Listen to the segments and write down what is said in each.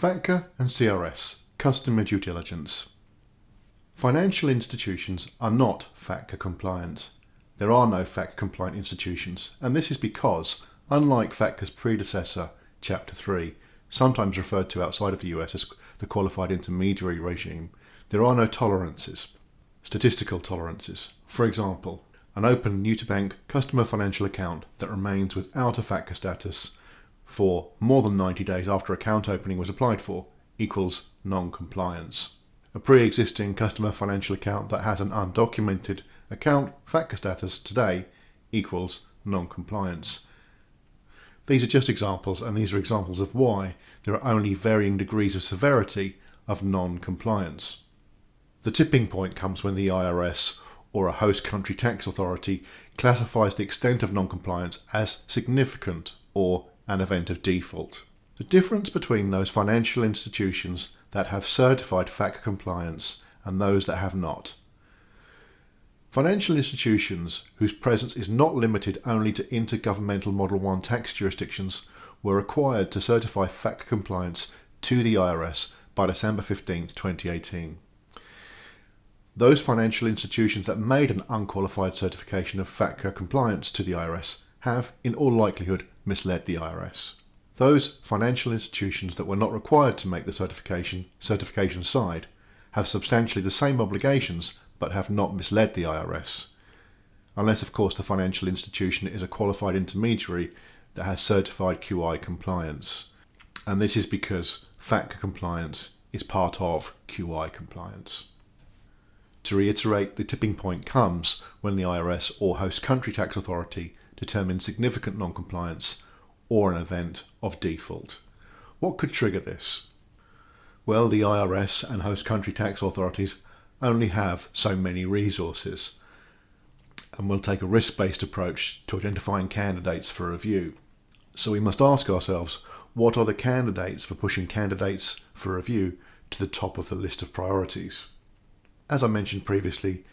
FATCA and CRS, Customer Due Diligence. Financial institutions are not FATCA compliant. There are no FATCA compliant institutions, and this is because, unlike FATCA's predecessor, Chapter 3, sometimes referred to outside of the US as the Qualified Intermediary regime, there are no tolerances, statistical tolerances. For example, an open new-to-bank customer financial account that remains without a FATCA status for more than 90 days after account opening was applied for equals non-compliance. A pre-existing customer financial account that has an undocumented account FATCA status today equals non-compliance. These are just examples, and these are examples of why there are only varying degrees of severity of non-compliance. The tipping point comes when the IRS or a host country tax authority classifies the extent of non-compliance as significant or an event of default. The difference between those financial institutions that have certified FATCA compliance and those that have not. Financial institutions whose presence is not limited only to intergovernmental Model 1 tax jurisdictions were required to certify FATCA compliance to the IRS by December 15, 2018. Those financial institutions that made an unqualified certification of FATCA compliance to the IRS have, in all likelihood, misled the IRS. Those financial institutions that were not required to make the certification side, have substantially the same obligations but have not misled the IRS. Unless, of course, the financial institution is a qualified intermediary that has certified QI compliance. And this is because FATCA compliance is part of QI compliance. To reiterate, the tipping point comes when the IRS or host country tax authority determines significant non-compliance or an event of default. What could trigger this? Well, the IRS and host country tax authorities only have so many resources, and will take a risk-based approach to identifying candidates for review. So we must ask ourselves, what are the candidates for pushing candidates for review to the top of the list of priorities? As I mentioned previously,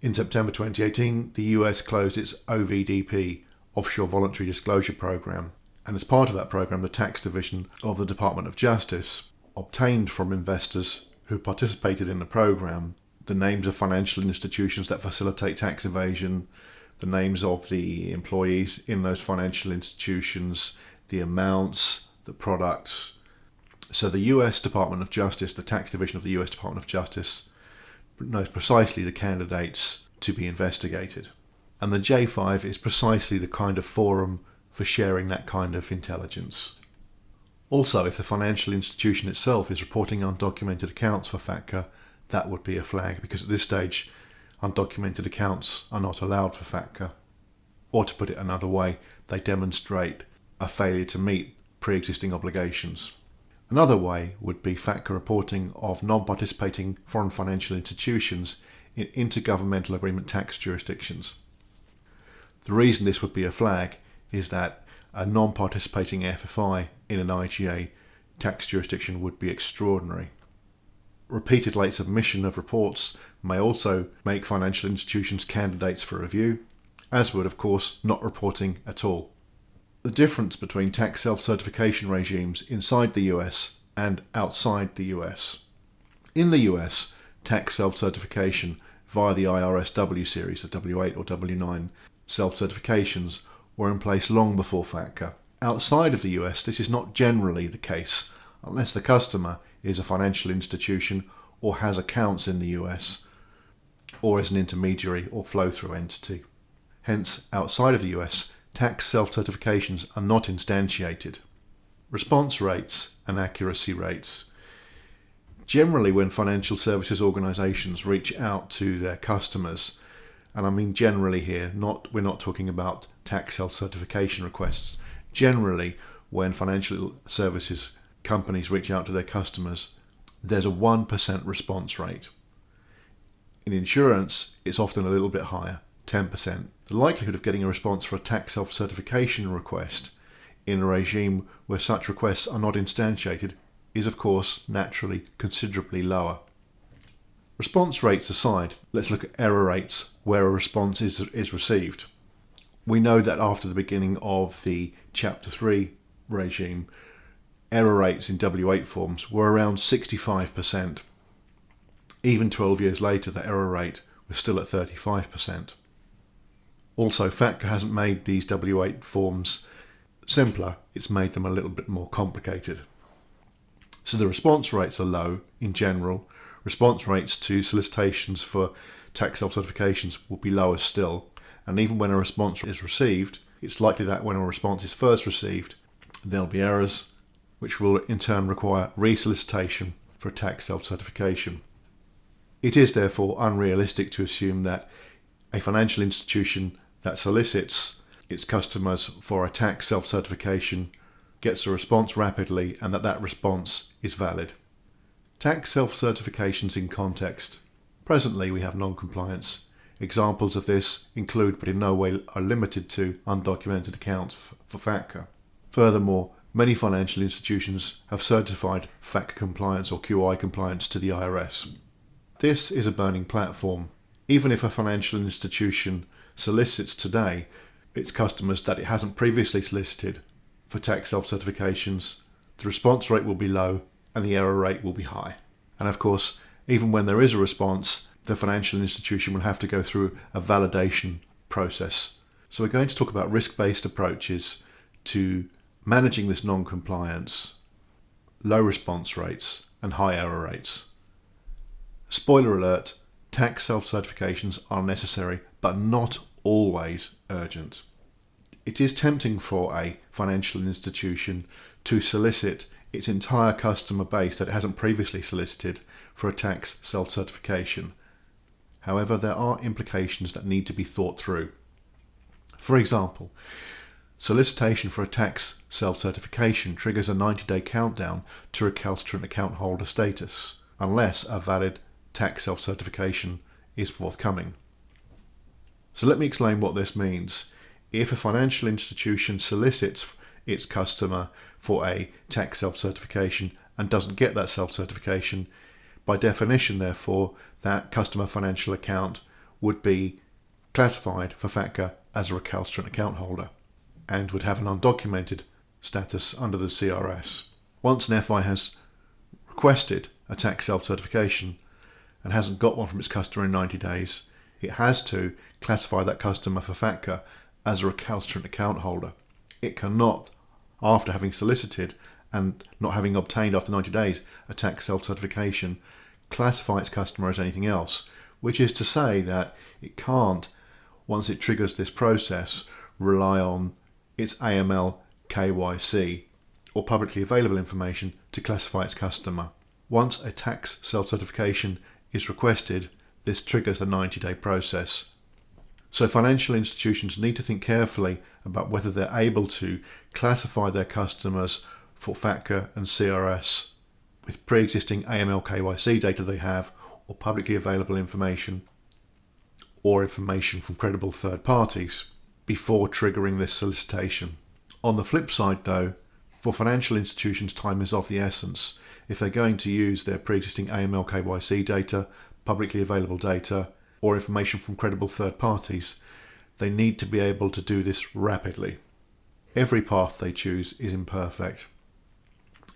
in September 2018, the US closed its OVDP, Offshore Voluntary Disclosure Program, and as part of that program, the tax division of the Department of Justice obtained from investors who participated in the program the names of financial institutions that facilitate tax evasion, the names of the employees in those financial institutions, the amounts, the products. So the US Department of Justice, the tax division of the US Department of Justice, knows precisely the candidates to be investigated. And the J5 is precisely the kind of forum for sharing that kind of intelligence. Also, if the financial institution itself is reporting undocumented accounts for FATCA, that would be a flag, because at this stage, undocumented accounts are not allowed for FATCA. Or to put it another way, they demonstrate a failure to meet pre-existing obligations. Another way would be FATCA reporting of non-participating foreign financial institutions in intergovernmental agreement tax jurisdictions. The reason this would be a flag is that a non-participating FFI in an IGA tax jurisdiction would be extraordinary. Repeated late submission of reports may also make financial institutions candidates for review, as would, of course, not reporting at all. The difference between tax self-certification regimes inside the US and outside the US. In the US, tax self-certification via the IRS W series, the W8 or W9 self-certifications were in place long before FATCA. Outside of the US, this is not generally the case, unless the customer is a financial institution or has accounts in the US, or is an intermediary or flow-through entity. Hence, outside of the US, tax self-certifications are not instantiated. Response rates and accuracy rates. Generally, when financial services organisations reach out to their customers, and I mean generally here, we're not talking about tax self-certification requests. Generally, when financial services companies reach out to their customers, there's a 1% response rate. In insurance, it's often a little bit higher, 10%. The likelihood of getting a response for a tax self-certification request in a regime where such requests are not instantiated is, of course, naturally considerably lower. Response rates aside, let's look at error rates where a response is received. We know that after the beginning of the Chapter 3 regime, error rates in W8 forms were around 65%. Even 12 years later, the error rate was still at 35%. Also, FATCA hasn't made these W8 forms simpler, it's made them a little bit more complicated. So the response rates are low in general. Response rates to solicitations for tax self-certifications will be lower still, and even when a response is received, it's likely that when a response is first received, there'll be errors, which will in turn require re-solicitation for a tax self-certification. It is therefore unrealistic to assume that a financial institution that solicits its customers for a tax self-certification gets a response rapidly and that response is valid. Tax self-certifications in context. Presently we have non-compliance. Examples of this include, but in no way are limited to, undocumented accounts for FATCA. Furthermore, many financial institutions have certified FATCA compliance or QI compliance to the IRS. This is a burning platform. Even if a financial institution solicits today its customers that it hasn't previously solicited for tax self-certifications, the response rate will be low and the error rate will be high. And of course, even when there is a response, the financial institution will have to go through a validation process. So we're going to talk about risk-based approaches to managing this non-compliance, low response rates and high error rates. Spoiler alert, tax self-certifications are necessary but not always urgent. It is tempting for a financial institution to solicit its entire customer base that it hasn't previously solicited for a tax self-certification. However, there are implications that need to be thought through. For example, solicitation for a tax self-certification triggers a 90-day countdown to recalcitrant account holder status, unless a valid tax self-certification is forthcoming. So let me explain what this means. If a financial institution solicits its customer for a tax self-certification and doesn't get that self-certification, by definition, therefore, that customer financial account would be classified for FATCA as a recalcitrant account holder and would have an undocumented status under the CRS. Once an FI has requested a tax self-certification and hasn't got one from its customer in 90 days, it has to classify that customer for FATCA as a recalcitrant account holder. It cannot, after having solicited and not having obtained after 90 days a tax self-certification, classify its customer as anything else, which is to say that it can't, once it triggers this process, rely on its AML, KYC or publicly available information to classify its customer. Once a tax self-certification is requested, this triggers the 90-day process. So financial institutions need to think carefully about whether they're able to classify their customers for FATCA and CRS with pre-existing AML KYC data they have, or publicly available information, or information from credible third parties before triggering this solicitation. On the flip side though, for financial institutions, time is of the essence. If they're going to use their pre-existing AML KYC data, publicly available data, or information from credible third parties, they need to be able to do this rapidly. Every path they choose is imperfect.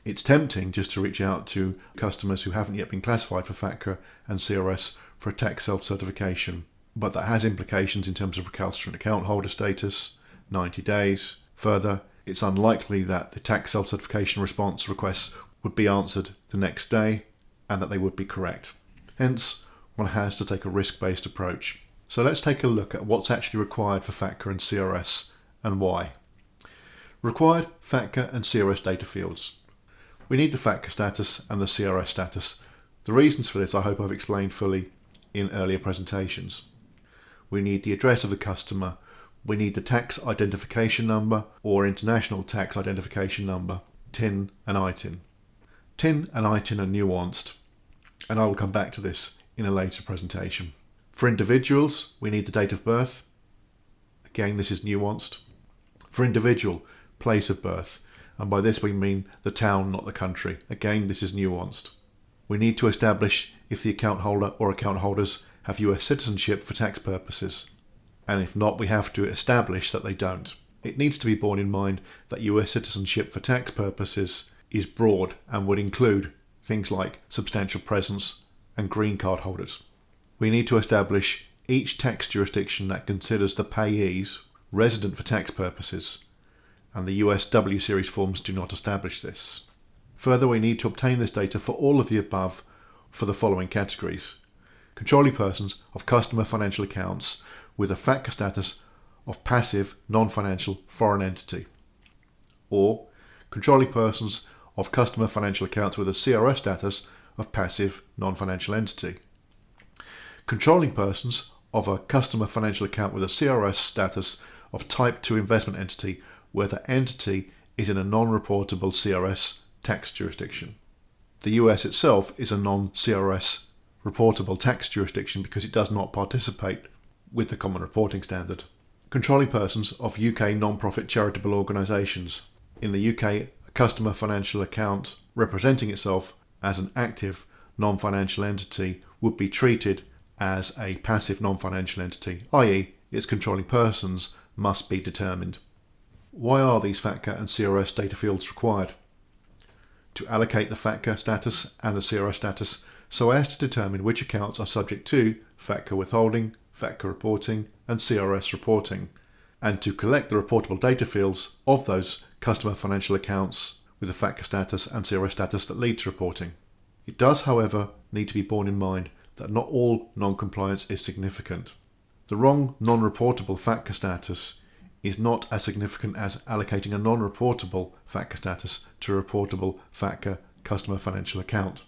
It's tempting just to reach out to customers who haven't yet been classified for FATCA and CRS for a tax self-certification, but that has implications in terms of recalcitrant account holder status, 90 days. Further, it's unlikely that the tax self-certification response requests would be answered the next day and that they would be correct. Hence, one has to take a risk-based approach. So let's take a look at what's actually required for FATCA and CRS and why. Required FATCA and CRS data fields. We need the FATCA status and the CRS status. The reasons for this I hope I've explained fully in earlier presentations. We need the address of the customer. We need the tax identification number or international tax identification number, TIN and ITIN. TIN and ITIN are nuanced, and I will come back to this in a later presentation. For individuals, we need the date of birth. Again, this is nuanced. For individual, place of birth, and by this we mean the town, not the country. Again, this is nuanced. We need to establish if the account holder or account holders have US citizenship for tax purposes, and if not, we have to establish that they don't. It needs to be borne in mind that US citizenship for tax purposes is broad and would include things like substantial presence and green card holders. We need to establish each tax jurisdiction that considers the payees resident for tax purposes, and the US W series forms do not establish this. Further, we need to obtain this data for all of the above for the following categories: controlling persons of customer financial accounts with a FATCA status of passive non-financial foreign entity, or controlling persons of customer financial accounts with a CRS status of passive non-financial entity. Controlling persons of a customer financial account with a CRS status of type 2 investment entity where the entity is in a non-reportable CRS tax jurisdiction. The US itself is a non-CRS reportable tax jurisdiction because it does not participate with the Common Reporting Standard. Controlling persons of UK non-profit charitable organisations. In the UK, a customer financial account representing itself as an active non-financial entity would be treated as a passive non-financial entity, i.e. its controlling persons must be determined. Why are these FATCA and CRS data fields required? To allocate the FATCA status and the CRS status so as to determine which accounts are subject to FATCA withholding, FATCA reporting and CRS reporting, and to collect the reportable data fields of those customer financial accounts with a FATCA status and CRS status that lead to reporting. It does, however, need to be borne in mind that not all non-compliance is significant. The wrong non-reportable FATCA status is not as significant as allocating a non-reportable FATCA status to a reportable FATCA customer financial account.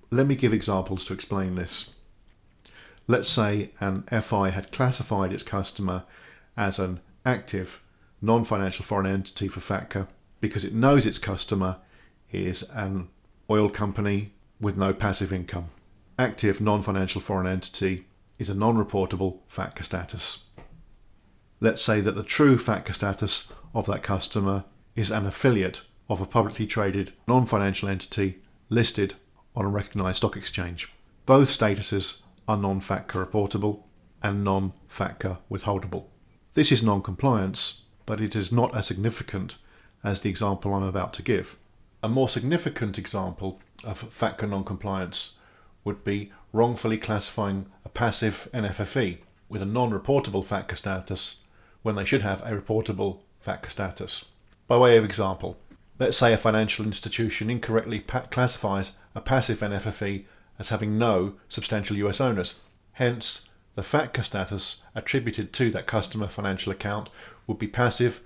Let me give examples to explain this. Let's say an FI had classified its customer as an active non-financial foreign entity for FATCA because it knows its customer is an oil company with no passive income. Active non-financial foreign entity is a non-reportable FATCA status. Let's say that the true FATCA status of that customer is an affiliate of a publicly traded non-financial entity listed on a recognised stock exchange. Both statuses are non-FATCA reportable and non-FATCA withholdable. This is non-compliance, but it is not as significant as the example I'm about to give. A more significant example of FATCA non-compliance would be wrongfully classifying a passive NFFE with a non-reportable FATCA status when they should have a reportable FATCA status. By way of example, let's say a financial institution incorrectly classifies a passive NFFE as having no substantial US owners. Hence, the FATCA status attributed to that customer financial account would be passive,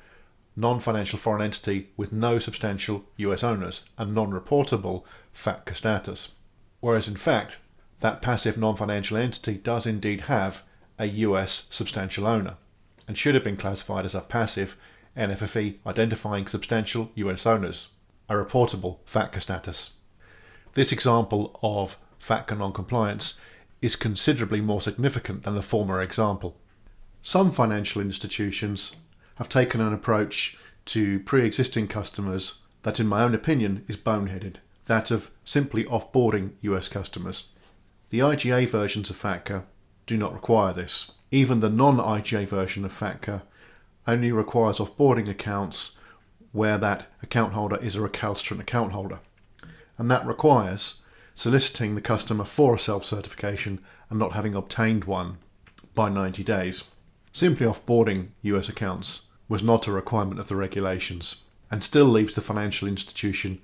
non-financial foreign entity with no substantial US owners, a non-reportable FATCA status. Whereas in fact, that passive non-financial entity does indeed have a US substantial owner and should have been classified as a passive NFFE identifying substantial US owners, a reportable FATCA status. This example of FATCA non-compliance is considerably more significant than the former example. Some financial institutions have taken an approach to pre-existing customers that in my own opinion is boneheaded, that of simply off-boarding US customers. The IGA versions of FATCA do not require this. Even the non-IGA version of FATCA only requires off-boarding accounts where that account holder is a recalcitrant account holder. And that requires soliciting the customer for a self-certification and not having obtained one by 90 days. Simply off-boarding US accounts was not a requirement of the regulations and still leaves the financial institution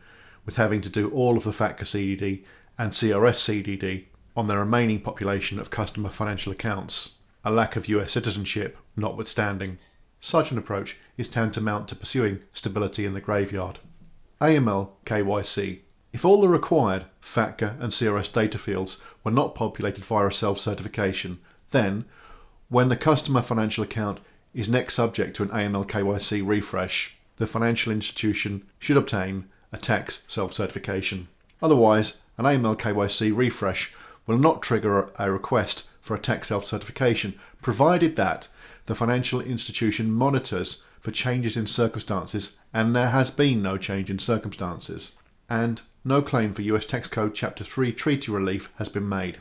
with having to do all of the FATCA CDD and CRS CDD on the remaining population of customer financial accounts, a lack of US citizenship notwithstanding. Such an approach is tantamount to pursuing stability in the graveyard. AML KYC. If all the required FATCA and CRS data fields were not populated via a self-certification, then, when the customer financial account is next subject to an AML KYC refresh, the financial institution should obtain a tax self-certification. Otherwise, an AML KYC refresh will not trigger a request for a tax self-certification, provided that the financial institution monitors for changes in circumstances and there has been no change in circumstances, and no claim for US Tax Code Chapter 3 treaty relief has been made.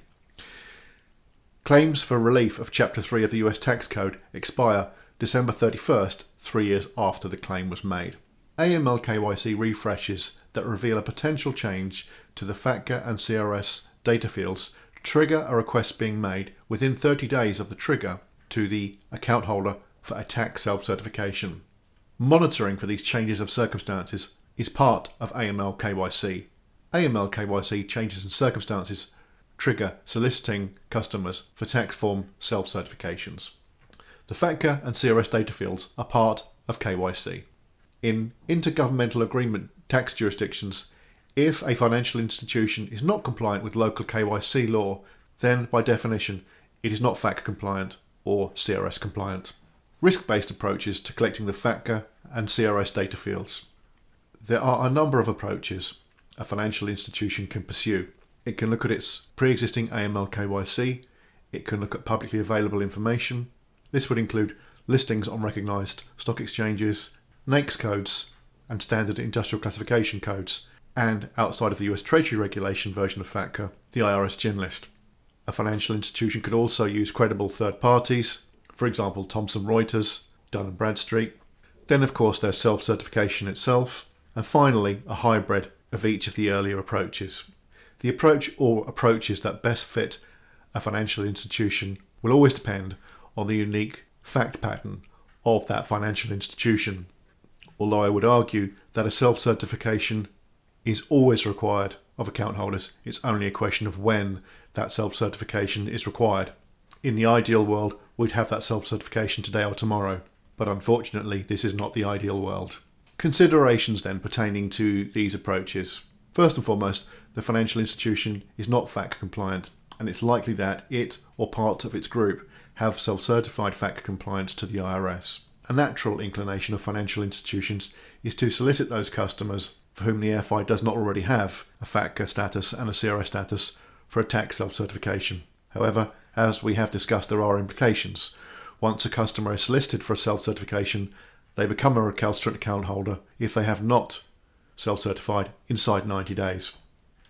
Claims for relief of Chapter 3 of the US Tax Code expire December 31st, 3 years after the claim was made. AML KYC refreshes that reveal a potential change to the FATCA and CRS data fields trigger a request being made within 30 days of the trigger to the account holder for a tax self-certification. Monitoring for these changes of circumstances is part of AML KYC. AML KYC changes in circumstances trigger soliciting customers for tax form self-certifications. The FATCA and CRS data fields are part of KYC. In intergovernmental agreement tax jurisdictions, if a financial institution is not compliant with local KYC law, then by definition it is not FATCA compliant or CRS compliant. Risk-based approaches to collecting the FATCA and CRS data fields. There are a number of approaches a financial institution can pursue. It can look at its pre-existing AML KYC, it can look at publicly available information. This would include listings on recognised stock exchanges, NAICS codes and standard industrial classification codes, and outside of the US Treasury regulation version of FATCA, the IRS GIN list. A financial institution could also use credible third parties, for example Thomson Reuters, Dun & Bradstreet. Then of course there's self-certification itself, and finally a hybrid of each of the earlier approaches. The approach or approaches that best fit a financial institution will always depend on the unique fact pattern of that financial institution, although I would argue that a self-certification is always required of account holders. It's only a question of when that self-certification is required. In the ideal world, we'd have that self-certification today or tomorrow, but unfortunately this is not the ideal world. Considerations then pertaining to these approaches. First and foremost, the financial institution is not FATCA compliant, and it's likely that it or part of its group have self-certified FATCA compliance to the IRS. A natural inclination of financial institutions is to solicit those customers for whom the FI does not already have a FATCA status and a CRS status for a tax self-certification. However, as we have discussed, there are implications. Once a customer is solicited for a self-certification, they become a recalcitrant account holder if they have not self-certified inside 90 days.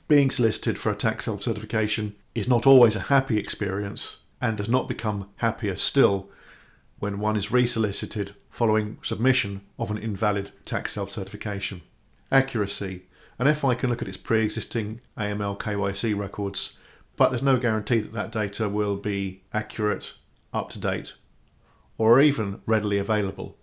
Being solicited for a tax self-certification is not always a happy experience and does not become happier still when one is resolicited following submission of an invalid tax self-certification. Accuracy. An FI can look at its pre-existing AML KYC records, but there's no guarantee that that data will be accurate, up-to-date, or even readily available.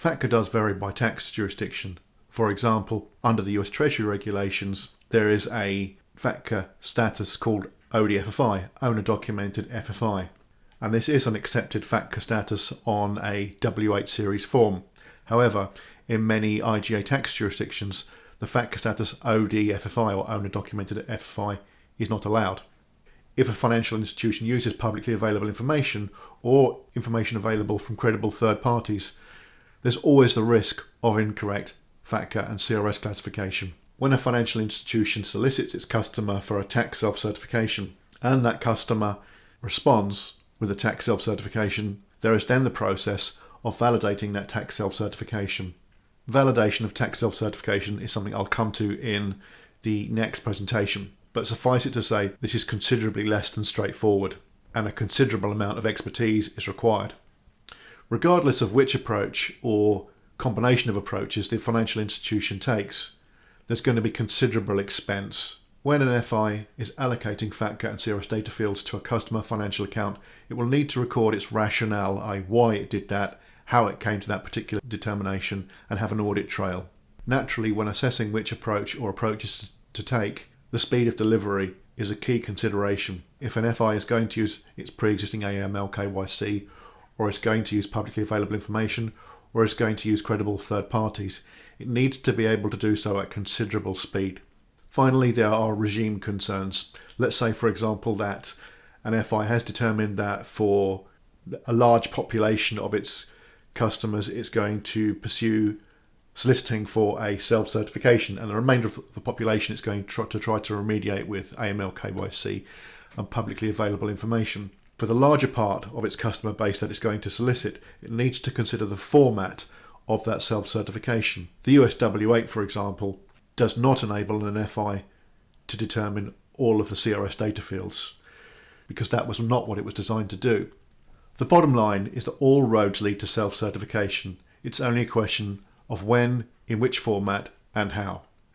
FATCA does vary by tax jurisdiction. For example, under the US Treasury regulations, there is a FATCA status called ODFFI, Owner Documented FFI, and this is an accepted FATCA status on a W8 series form. However, in many IGA tax jurisdictions, the FATCA status ODFFI or Owner Documented FFI is not allowed. If a financial institution uses publicly available information or information available from credible third parties, there's always the risk of incorrect FATCA and CRS classification. When a financial institution solicits its customer for a tax self-certification and that customer responds with a tax self-certification, there is then the process of validating that tax self-certification. Validation of tax self-certification is something I'll come to in the next presentation, but suffice it to say this is considerably less than straightforward and a considerable amount of expertise is required. Regardless of which approach or combination of approaches the financial institution takes, there's going to be considerable expense. When an FI is allocating FATCA and CRS data fields to a customer financial account, it will need to record its rationale, i.e. why it did that, how it came to that particular determination, and have an audit trail. Naturally, when assessing which approach or approaches to take, the speed of delivery is a key consideration. If an FI is going to use its pre-existing AML KYC, or is going to use publicly available information, or is going to use credible third parties, it needs to be able to do so at considerable speed. Finally, there are regime concerns. Let's say, for example, that an FI has determined that for a large population of its customers, it's going to pursue soliciting for a self-certification, and the remainder of the population is going to try to remediate with AML KYC and publicly available information. For the larger part of its customer base that it's going to solicit, it needs to consider the format of that self-certification. The US W8, for example, does not enable an FI to determine all of the CRS data fields because that was not what it was designed to do. The bottom line is that all roads lead to self-certification. It's only a question of when, in which format, and how.